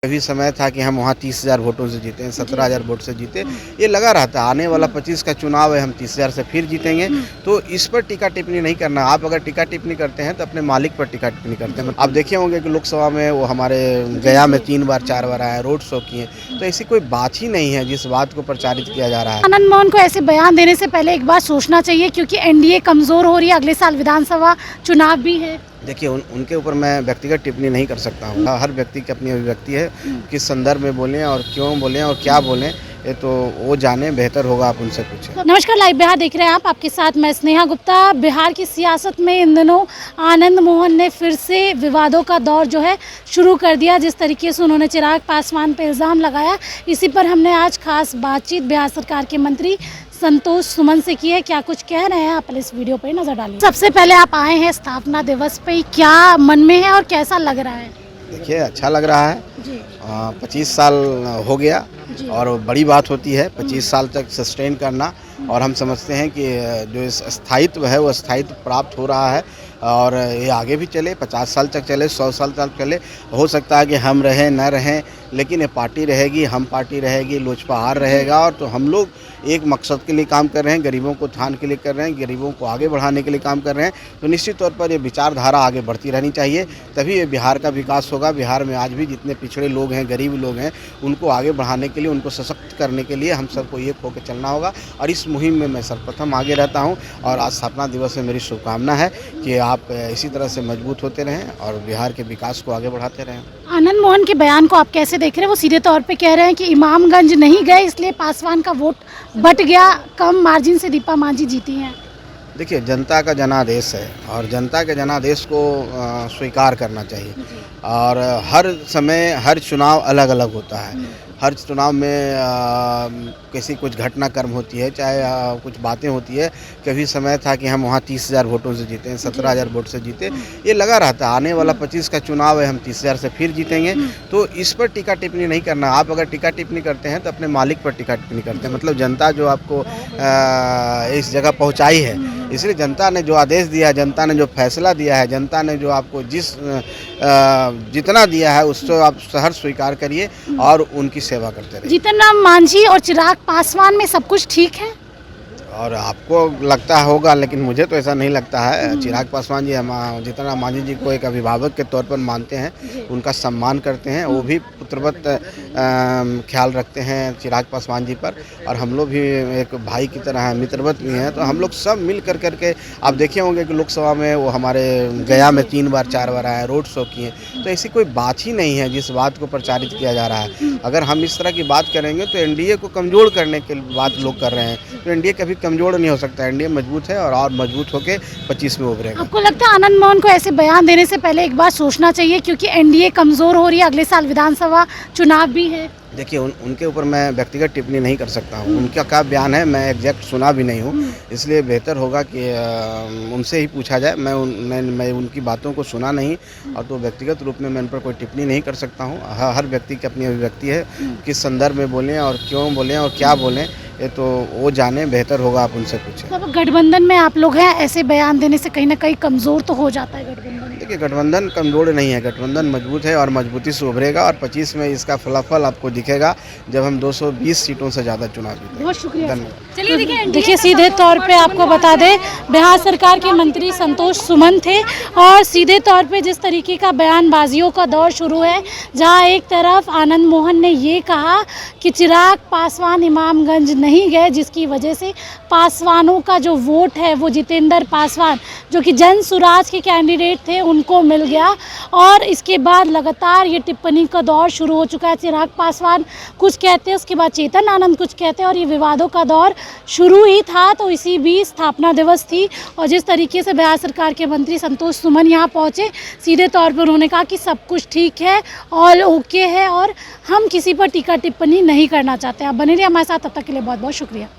कभी समय था कि हम वहाँ 30,000 वोटों से जीते हैं, 17,000 वोट से जीते। ये लगा रहता है आने वाला 25 का चुनाव है, हम 30,000 से फिर जीतेंगे। तो इस पर टीका टिप्पणी नहीं करना। आप अगर टीका टिप्पणी करते हैं तो अपने मालिक पर टीका टिप्पणी करते हैं। आप देखे होंगे कि लोकसभा में वो हमारे गया में 3 बार 4 बार आए, रोड शो किए। तो ऐसी कोई बात ही नहीं है जिस बात को प्रचारित किया जा रहा है। आनंद मोहन को ऐसे बयान देने से पहले एक बार सोचना चाहिए, क्योंकि एनडीए कमजोर हो रही है, अगले साल विधानसभा चुनाव भी है। देखिए उनके ऊपर मैं व्यक्तिगत टिप्पणी नहीं कर सकता हूँ। हर व्यक्ति की अपनी अभिव्यक्ति है, किस संदर्भ में बोलें और क्यों बोलें और क्या बोलें, ये तो वो जाने, बेहतर होगा आप उनसे पूछें। नमस्कार, लाइव बिहार देख रहे हैं आप, आपके साथ मैं स्नेहा गुप्ता। बिहार की सियासत में इन दिनों आनंद मोहन ने फिर से विवादों का दौर जो है शुरू कर दिया। जिस तरीके से उन्होंने चिराग पासवान पर इल्ज़ाम लगाया, इसी पर हमने आज खास बातचीत बिहार सरकार के मंत्री संतोष सुमन से की है। क्या कुछ कह रहे हैं, आप इस वीडियो पे नजर डालिए। सबसे पहले आप आए हैं स्थापना दिवस पे, क्या मन में है और कैसा लग रहा है? देखिए अच्छा लग रहा है जी 25 साल हो गया जी। और बड़ी बात होती है 25 साल तक सस्टेन करना। और हम समझते हैं कि जो इस स्थायित्व है वो स्थायित्व प्राप्त हो रहा है और ये आगे भी चले, 50 साल तक चले, 100 साल तक चले। हो सकता है कि हम रहें न रहें, लेकिन ये पार्टी रहेगी, हम पार्टी रहेगी, लोजपा हार रहेगा। और तो हम लोग एक मकसद के लिए काम कर रहे हैं, गरीबों को उत्थान के लिए कर रहे हैं, गरीबों को आगे बढ़ाने के लिए काम कर रहे हैं। तो निश्चित तौर पर ये विचारधारा आगे बढ़ती रहनी चाहिए, तभी ये बिहार का विकास होगा। बिहार में आज भी जितने पिछड़े लोग हैं, गरीब लोग हैं, उनको आगे बढ़ाने के लिए, उनको सशक्त करने के लिए हम सबको एक होकर चलना होगा। और इस मुहिम में मैं सर्वप्रथम आगे रहता हूँ और आज स्थापना दिवस में मेरी शुभकामना है कि आप इसी तरह से मजबूत होते रहें और बिहार के विकास को आगे बढ़ाते रहें। आनंद मोहन के बयान को आप कैसे देख रहे हैं? वो सीधे तौर पे कह रहे हैं कि इमामगंज नहीं गए, इसलिए पासवान का वोट बट गया, कम मार्जिन से दीपा मांझी जीती हैं। देखिए जनता का जनादेश है और जनता के जनादेश को स्वीकार करना चाहिए। और हर समय हर चुनाव अलग अलग होता है। हर चुनाव में किसी कुछ घटनाक्रम होती है, चाहे कुछ बातें होती है। कभी समय था कि हम वहाँ 30,000 वोटों से जीते हैं, 17,000 वोट से जीते। ये लगा रहता है आने वाला 25 का चुनाव है, हम 30,000 से फिर जीतेंगे। तो इस पर टीका टिप्पणी नहीं करना। आप अगर टीका टिप्पणी करते हैं तो अपने मालिक पर टीका टिप्पणी करते हैं। मतलब जनता जो आपको इस जगह पहुँचाई है, इसलिए जनता ने जो आदेश दिया है, जनता ने जो फैसला दिया है, जनता ने जो आपको जितना दिया है उसको आप हर स्वीकार करिए और उनकी सेवा करते रहिए। जीतन राम मांझी और चिराग पासवान में सब कुछ ठीक है? और आपको लगता होगा, लेकिन मुझे तो ऐसा नहीं लगता है। चिराग पासवान जी हम जीतन राम मांझी जी को एक अभिभावक के तौर पर मानते हैं, उनका सम्मान करते हैं। वो भी पुत्रवत ख्याल रखते हैं चिराग पासवान जी पर, और हम लोग भी एक भाई की तरह हैं, मित्रवत भी हैं। तो हम लोग सब मिल करके आप देखे होंगे कि लोकसभा में वो हमारे गया में 3 बार 4 बार आए, रोड शो किए। तो ऐसी कोई बात ही नहीं है जिस बात को प्रचारित किया जा रहा है। अगर हम इस तरह की बात करेंगे तो एनडीए को कमज़ोर करने की बात लोग कर रहे हैं। तो एनडीए कभी कमज़ोर नहीं हो सकता। एनडीए मजबूत है और मजबूत होकर 25 में उभरेगा। आपको लगता है आनंद मोहन को ऐसे बयान देने से पहले एक बार सोचना चाहिए, क्योंकि एनडीए कमजोर हो रही है, अगले साल विधानसभा चुनाव भी है? देखिए उनके ऊपर मैं व्यक्तिगत टिप्पणी नहीं कर सकता हूँ। उनका क्या बयान है मैं एग्जैक्ट सुना भी नहीं हूँ, इसलिए बेहतर होगा कि उनसे ही पूछा जाए। मैं उनकी बातों को सुना नहीं, और तो व्यक्तिगत रूप में मैं उन पर कोई टिप्पणी नहीं कर सकता हूँ। हर व्यक्ति की अपनी अभिव्यक्ति है, किस संदर्भ में बोलें और क्यों बोलें और क्या बोलें, ये तो वो जाने, बेहतर होगा आप उनसे पूछें। अब गठबंधन में आप लोग हैं, ऐसे बयान देने से कहीं ना कहीं कमजोर तो हो जाता है गठबंधन। देखिए गठबंधन कमजोर नहीं है, गठबंधन मजबूत है और मजबूती से उभरेगा। और 25 में इसका फलाफल आपको दिखेगा जब हम 220 सीटों से ज़्यादा चुनाव जीतेंगे। बहुत शुक्रिया। धन्यवाद। चलिए देखिए, सीधे तौर पे आपको बता दें, बिहार सरकार के मंत्री संतोष सुमन थे, और सीधे तौर पे जिस तरीके का बयानबाजियों का दौर शुरू है, जहां एक तरफ आनंद मोहन ने ये कहा कि चिराग पासवान इमामगंज नहीं गए, जिसकी वजह से पासवानों का जो वोट है वो जितेंद्र पासवान, जो कि जन सुराज के कैंडिडेट थे, उनको मिल गया। और इसके बाद लगातार ये टिप्पणी का दौर शुरू हो चुका है। चिराग पासवान कुछ कहते हैं, उसके बाद चेतन आनंद कुछ कहते हैं, और ये विवादों का दौर शुरू ही था। तो इसी बीच स्थापना दिवस थी, और जिस तरीके से बिहार सरकार के मंत्री संतोष सुमन यहाँ पहुँचे, सीधे तौर पर उन्होंने कहा कि सब कुछ ठीक है, ऑल ओके है, और हम किसी पर टीका टिप्पणी नहीं करना चाहते। आप बने रहिए हमारे साथ, तब तक के लिए बहुत बहुत शुक्रिया।